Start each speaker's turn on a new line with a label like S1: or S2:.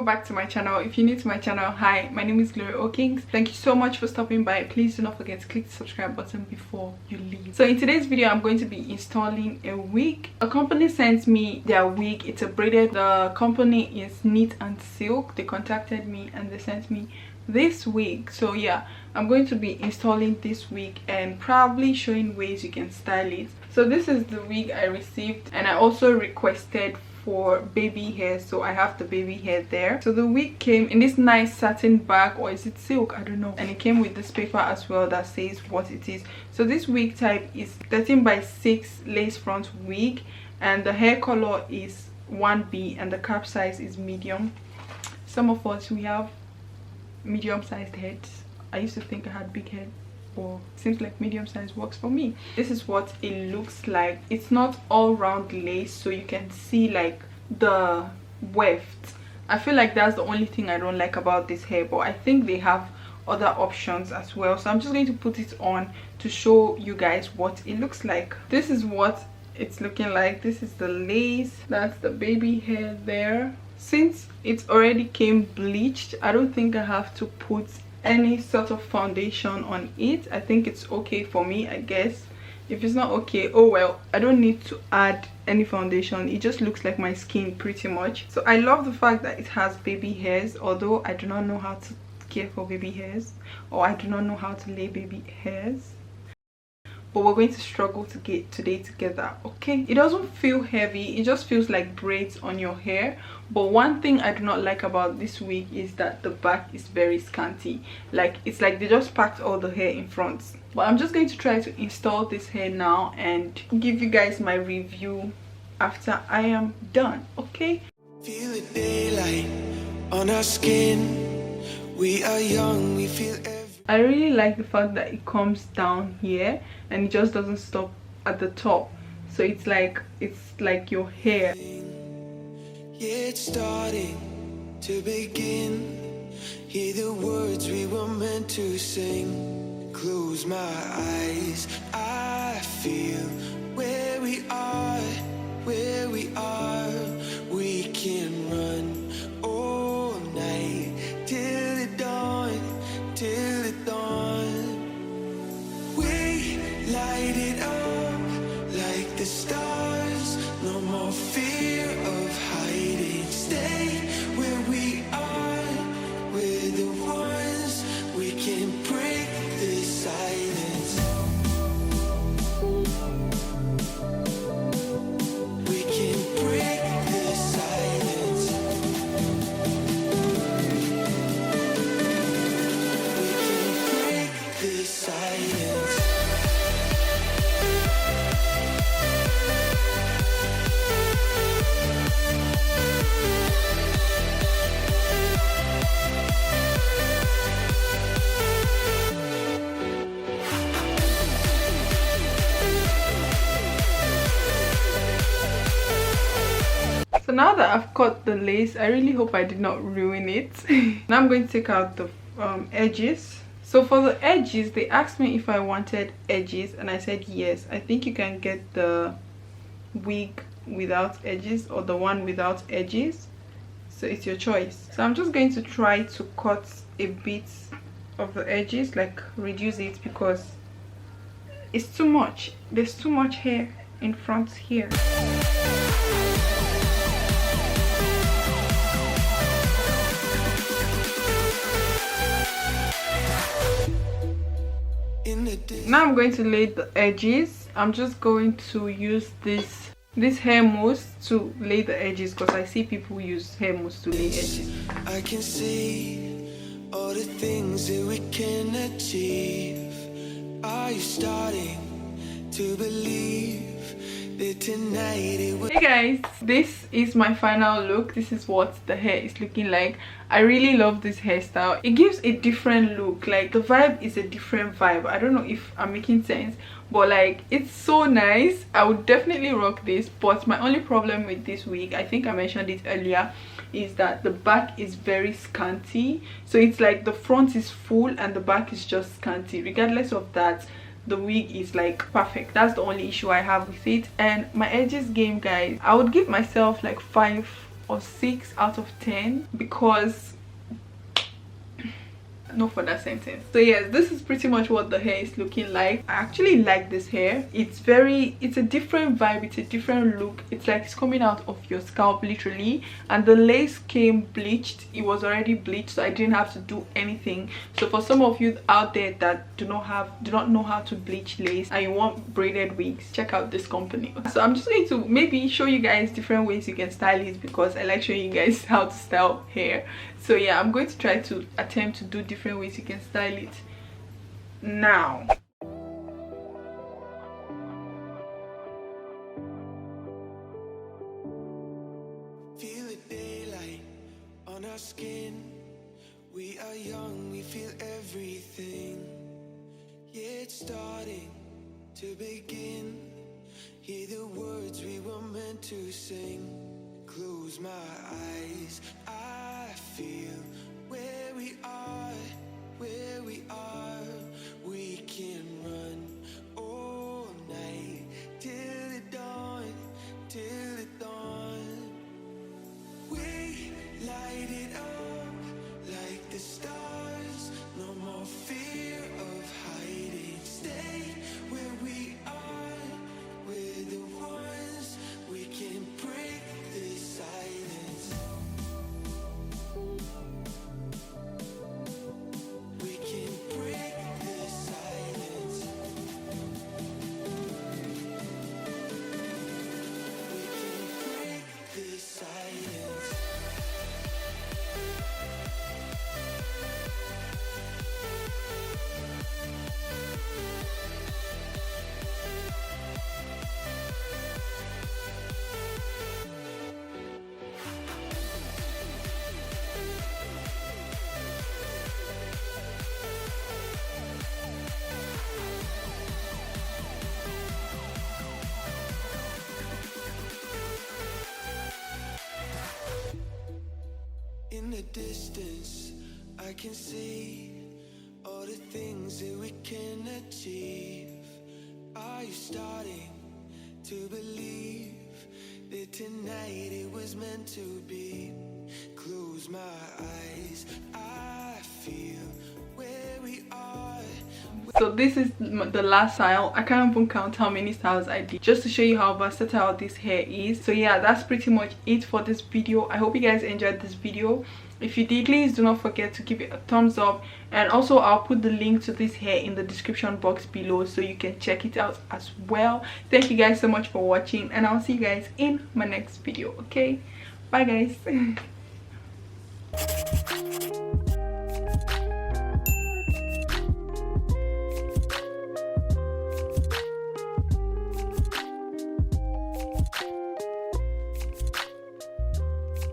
S1: welcome back to my channel. If you're new to my channel, hi, my name is Glory O'Kings. Thank you so much for stopping by. Please do not forget to click the subscribe button before you leave. So in today's video, I'm going to be installing a wig. A company sent me their wig. It's a braided. The company is Knit and Silk. They contacted me and they sent me this wig. So yeah, I'm going to be installing this wig and probably showing ways you can style it. So this is the wig I received, and I also requested for baby hair, so I have the baby hair there. So the wig came in this nice satin bag, or is it silk, I don't know, and it came with this paper as well that says what it is. So this wig type is 13 by 6 lace front wig, and the hair color is 1B, and the cap size is medium. Some of us, we have medium-sized heads. I used to think I had big head, but seems like medium size works for me. This is what it looks like. It's not all round lace, so you can see like the weft. I feel like that's the only thing I don't like about this hair, but I think they have other options as well. So I'm just going to put it on to show you guys what it looks like. This is what it's looking like. This is the lace, that's the baby hair there. Since it already came bleached, I don't think I have to put any sort of foundation on it. I think it's okay for me, I guess. If it's not okay, oh well, I don't need to add any foundation. It just looks like my skin pretty much. So I love the fact that it has baby hairs, although I do not know how to care for baby hairs, or I do not know how to lay baby hairs, but we're going to struggle to get today together, okay? It doesn't feel heavy, it just feels like braids on your hair. But one thing I do not like about this wig is that the back is very scanty. Like, it's like they just packed all the hair in front. But I'm just going to try to install this hair now and give you guys my review after I am done, okay?
S2: Feel the daylight on our skin. We are young, we feel
S1: I really like the fact that it comes down here and it just doesn't stop at the top. So it's like your hair.
S2: Yeah, it's starting to begin. Hear the words we were meant to sing. Close my eyes, I feel where we are, where we are. We can run all night till the dawn, till the dawn. We light it up like the stars. No more fear of hiding. Stay where we are. We're the ones. We can break the silence. We can break the silence. The silence.
S1: So now that I've cut the lace, I really hope I did not ruin it. Now I'm going to take out the edges. So for the edges, they asked me if I wanted edges, and I said yes. I think you can get the wig without edges or the one without edges, so it's your choice. So I'm just going to try to cut a bit of the edges, like reduce it, because it's too much. There's too much hair in front here. Now I'm going to lay the edges. I'm just going to use this hair mousse to lay the edges, because I see people use hair mousse to lay edges.
S2: I can see all the things that we can achieve. Are you starting to believe that tonight it will...
S1: Hey guys, this is my final look. This is what the hair is looking like. I really love this hairstyle. It gives a different look. Like, the vibe is a different vibe. I don't know if I'm making sense, but like, it's so nice. I would definitely rock this. But my only problem with this wig, I think I mentioned it earlier, is that the back is very scanty. So it's like the front is full and the back is just scanty. Regardless of that, the wig is like perfect. That's the only issue I have with it. And my edges game, guys, I would give myself like 5 or 6 out of 10 because no further sentence. So yes, this is pretty much what the hair is looking like. I actually like this hair. It's a different vibe, it's a different look. It's like it's coming out of your scalp literally, and the lace came bleached. It was already bleached, so I didn't have to do anything. So for some of you out there that do not know how to bleach lace and you want braided wigs, check out this company. So I'm just going to maybe show you guys different ways you can style it because I like showing you guys how to style hair. So yeah, I'm going to try to attempt to do different ways you can style it now.
S2: Feel the daylight on our skin. We are young, we feel everything. Yeah, it's starting to begin. Hear the words we were meant to sing. Close my eyes, I feel where we are, where we are. We can run all night till the dawn, till the dawn. We light it up like the stars. No more fear of hiding. Stay where we are. We're the ones. We can break the silence. We can break the silence. We can break the silence. In the distance, I can see all the things that we can achieve. Are you starting to believe that tonight it was meant to be? Close my eyes, I feel where we are.
S1: So this is the last style. I can't even count how many styles I did just to show you how versatile this hair is. So yeah, that's pretty much it for this video. I hope you guys enjoyed this video. If you did, please do not forget to give it a thumbs up, and also I'll put the link to this hair in the description box below so you can check it out as well. Thank you guys so much for watching, and I'll see you guys in my next video. Okay, bye guys.